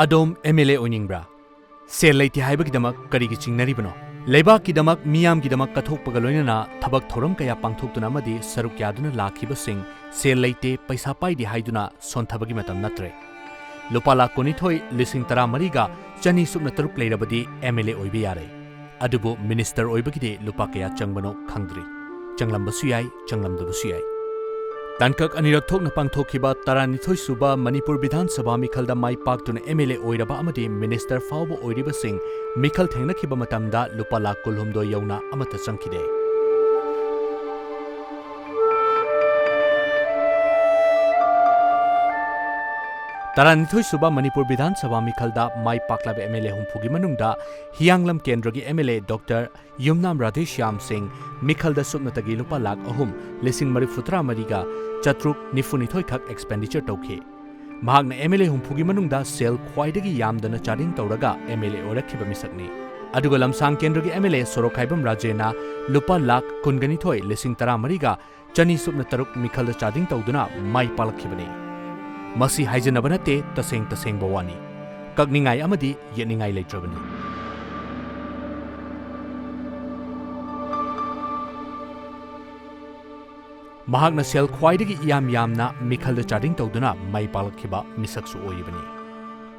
Adomsu Mla Oiningbra Sel leite haibagidamak karigi chingnaribano Leibakkidamak miyamgidamak kathokpaga loinana thabak thoram kaya pangthoktuna amadi saruk yaduna lakhibasing sel leite paisa paidi haiduna sonthabagi matam natre lupa lakh 22,13 ga chani subna taruk leirabadi MLA oibe yare adubu minister oibagide lupa kaya changbano khangdri changlambasu yai changlamdabasu yai Tankak anirak thokna pangthokhiba 12 suba Manipur Vidhan Sabha Mikhalda mai paktuna MLA oiraba amadi minister fauba oiriba sing Mikhal thengnakiba matamda lupa lakh 16 yauna amata changkhide Taranithoi suba Manipur Vidhan Sabha Mikhalda mai paklaba MLA humpugi manungda Hianglam Kendragi MLA Dr. Yumnam Radheshyam Singh Mikhalda subnatagi lupa lakh 3,333 ga chatruk nifunithoi khak expenditure tauke mahakna MLA humpugi manungda sel khwaidagi yamdana charing tauraga MLA orakhiba misakni aduga lamsang kendragi MLA Sorokhaibam Rajena lupa lakh 19,13 ga chani subna taruk Mikhalda chading tauduna mai palakhibani Masi haijanaba nate taseng bawani kakningai amadi yeningai leitrabani Mahakna sel khwaidagi yamna Mikhalda chading tauduna mai palakhiba misaksu oibani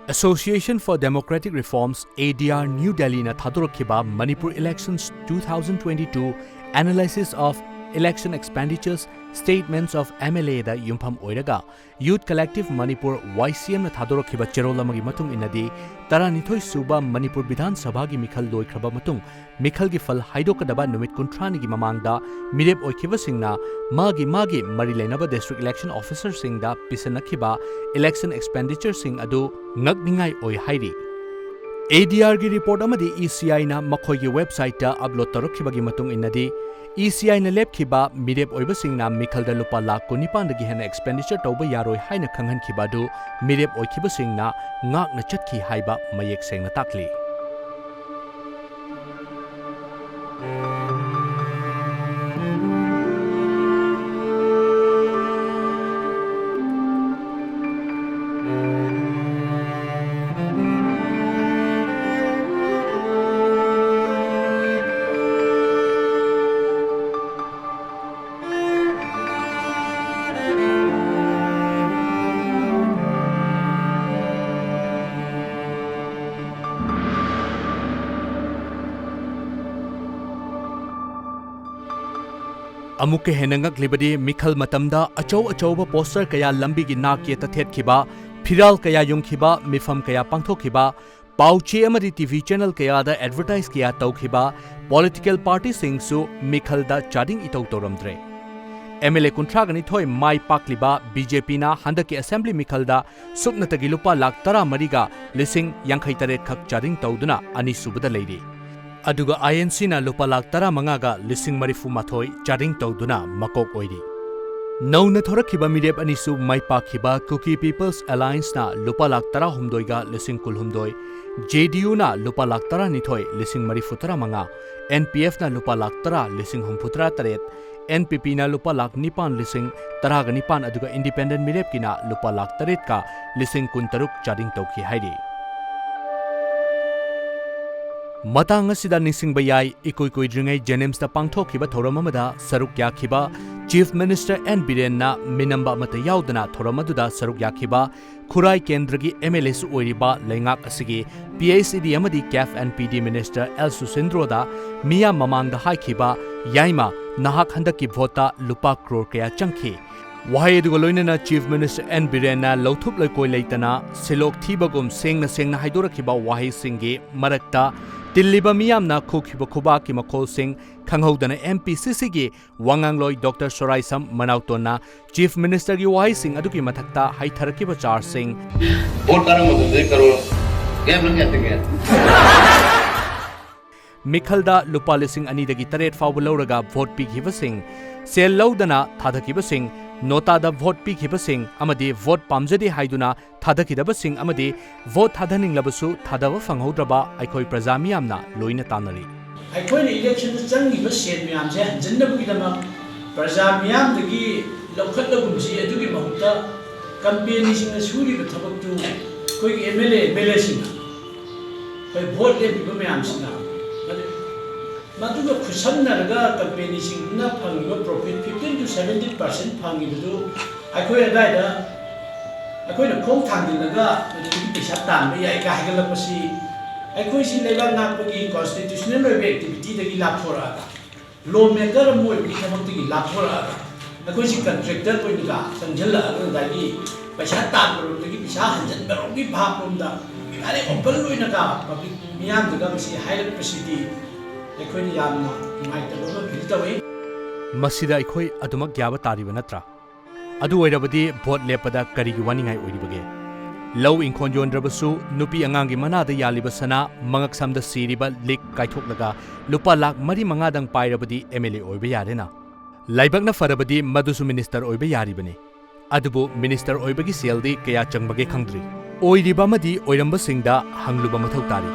Association for Democratic Reforms ADR New Delhi na thadorkhiba Manipur Elections 2022 Analysis of Election Expenditures Statements of MLA da yumpham oiraga Youth Collective Manipur YCM na thadorkhiba cherolamagi matung inadi 12 suba Manipur Vidhan Sabha gi Mikhal loikraba matung Mikhal gi fal haidokadaba numit 30 gi mamangda mirep oikhiba singna magi mari lenaba district election officer singda pisanakhiba election expenditure sing adu ngakningai oi hairi ADR gi report amadi ECI na makhoi gi website ta upload tarokhiba gi matung inadi ECI na lepkhiba mirep oibasingna Mikhalda lupa lakh 19 dagi hena expenditure tauba yaroi haina khanghankiba du mirep oikhibasingna ngakna chatkhi haiba mayek sengna takli Amuke henangak libadi Mikhal matamda achau poster kaya lambi gi nakye ta thethkiba phiral kaya yungkhiba mifam kaya pangthokhiba pauche amadi TV channel kaya da advertise kaya taukhiba political party singsu Mikhal da chading itau toramdre MLA kuntragani thoi mai pakliba BJP na handaki assembly Mikhal da subnatagi lupa lakh 13 ga lising 58 khak chading tauduna ani subada leiri Aduga INC na lupa lakh 15 ga lising marifumathoi charing tauduna makok oiri Nauna thorakhiba mirep anisu maipakhiba Cookie People's Alliance na lupa lakh 16 ga lising 12 JDU na lupa lakh 12 lising 35 NPF na lupa lakh 10 lising 63 NPP na lupa lakh 9 lising 19 aduga Independent mirep kina lupa lakh 3 ka lising 13 charing tauki hairi Matang asida nisingba yai ikoi dringai Jenims da pangthokhiba thoram amada saruk yakhiba Chief Minister N Biren na minamba mata yaudana thoram aduda saruk yakhiba Khurai Kendragi MLA su oiriba lengak asigi PACD amadi CAF and PD Minister L Susindro da miya mamangda haikhiba yaima nahak handaki vota lupa crore kaya changkhi Wahai aduga loinana Chief Minister N Biren na lothup loikoi leitana silok thibagum sengna haidorakhiba wahai singi marakta Tilliba miyamna khokhiba khuba ki makhol sing khanghodana MPCC gi wangangloi Dr. Soraisam Manautona Chief Minister gi wahai sing aduki mathakta haitharakiba char sing vote karamadu karo game lang yatinge Mikhalda lupa lising ani dagi taret fawba lawraga vote pikhiba sing sel lawdana thadakiba sing nota da vote pikhiba sing amadi vote pamjadi haiduna thadakidaba sing amadi vote thadaning labasu thadaba fanghodraba aikoi praja miyamna loina tanari aikoi election changiba set miyamse hanjannabugidama praja miyamdagi lawkhatlagumsi adugi mahutta campaign sing suri ba thabaktu ꯑꯩꯈꯣꯏꯒꯤ MLA ꯁꯤꯡꯅ ꯑꯩꯈꯣꯏ vote ꯂꯦꯞꯄꯤꯕ ꯃꯌꯥꯝꯁꯤꯅ ꯃꯗꯨꯒ ꯈꯨꯠꯁꯝꯅꯔꯒ ꯀꯝꯄꯦꯅꯤꯁꯤꯡꯗꯨꯅ ꯐꯪꯉꯤꯕ profit 15 to 17% ꯐꯪꯉꯤꯕꯗꯨ ꯑꯩꯈꯣꯏ ꯑꯗꯥꯏꯗ ꯑꯩꯈꯣꯏꯅ ꯈꯣꯡ ꯊꯥꯡꯖꯤꯜꯂꯒ ꯃꯗꯨꯒꯤ ꯄꯩꯁꯥ ꯇꯥꯟꯕ ꯌꯥꯏ ꯀ ꯍꯥꯏꯒꯠꯂꯛꯄꯁꯤ ꯑꯩꯈꯣꯏꯁꯤ ꯂꯩꯕꯥꯛ ꯉꯥꯛꯄꯒꯤ ꯀꯣꯟꯁꯇꯤꯇ꯭ꯌꯨꯁꯅꯦꯜ ꯑꯣꯏꯕ ꯑꯦꯛꯇꯤꯚꯤꯇꯤꯗꯒꯤ ꯂꯥꯞꯊꯣꯔꯛꯑꯒ ꯂꯣ ꯃꯦꯀꯔ ꯑꯃ ꯑꯣꯏꯕꯒꯤ ꯊꯕꯛꯇꯒꯤ ꯂꯥꯞꯊꯣꯔꯛꯑꯒ ꯑꯩꯈꯣꯏꯁꯤ ꯀꯟꯇ꯭ꯔꯦꯛꯇꯔ ꯑꯣꯏꯅꯒ ꯆꯪꯁꯤꯜꯂꯛꯑꯒ ꯉꯁꯥꯏꯒꯤ ꯄꯩꯁꯥ ꯇꯥꯟꯕꯔꯣꯝꯗꯒꯤ ꯄꯩꯁꯥ ꯍꯟꯖꯤꯟꯕꯔꯣꯝꯒꯤ ꯚꯥꯕꯔꯣꯝꯗ ꯗꯥꯏꯔꯦꯛ ꯑꯣꯄꯟ ꯑꯣꯏꯅꯒ ꯄꯕ꯭ꯂꯤꯛ ꯃꯤꯌꯥꯝꯗꯨꯒ ꯃꯁꯤ ꯍꯥꯏꯔꯛꯄꯁꯤꯗꯤ ꯑꯩꯈꯣꯏꯅ ꯌꯥꯝꯅ ꯅꯨꯡꯉꯥꯏꯇꯕ ꯑꯃ ꯐꯤꯜ ꯇꯧꯏ ꯃꯁꯤꯗ ꯑꯩꯈꯣꯏ ꯑꯗꯨꯃꯛ ꯌꯥꯕ ꯇꯥꯔꯤꯕ ꯅꯠꯇ꯭ꯔꯥ? ꯑꯗꯨ ꯑꯣꯏꯔꯕꯗꯤ ꯚꯣꯠ ꯂꯦꯞꯄꯗ ꯀꯔꯤꯒꯤ ꯋꯥꯅꯤꯡꯉꯥꯏ ꯑꯣꯏꯔꯤꯕꯒꯦ? ꯂꯧ ꯏꯪꯈꯣꯜ ꯌꯣꯟꯗ꯭ꯔꯕꯁꯨ ꯅꯨꯄꯤ ꯑꯉꯥꯡꯒꯤ ꯃꯅꯥꯗ ꯌꯥꯜꯂꯤꯕ ꯁꯅꯥ, ꯃꯉꯛꯁꯝꯗ ꯁꯤꯔꯤꯕ ꯂꯤꯛ ꯀꯥꯏꯊꯣꯛꯂꯒ ꯂꯨꯄꯥ ꯂꯥꯈ 4-5ꯗꯪ ꯄꯥꯏꯔꯕꯗꯤ MLA ꯑꯣꯏꯕ ꯌꯥꯔꯦꯅ? ꯂꯥꯏꯕꯛꯅ ꯐꯔꯕꯗꯤ ꯃꯗꯨꯁꯨ ꯃꯤꯅꯤꯁꯇꯔ ꯑꯣꯏꯕ ꯌꯥꯔꯤꯕꯅꯤ꯫ ꯑꯗꯨꯕꯨ ꯃꯤꯅꯤꯁꯇꯔ ꯑꯣꯏꯕꯒꯤ ꯁꯦꯜꯗꯤ ꯀꯌꯥ ꯆꯪꯕꯒꯦ ꯈꯪꯗ꯭ꯔꯤ꯫ ꯑꯣꯏꯔꯤꯕ ꯑꯃꯗꯤ ꯑꯣꯏꯔꯝꯕꯁꯤꯡꯗ ꯍꯪꯂꯨꯕ ꯃꯊꯧ ꯇꯥꯔꯤ꯫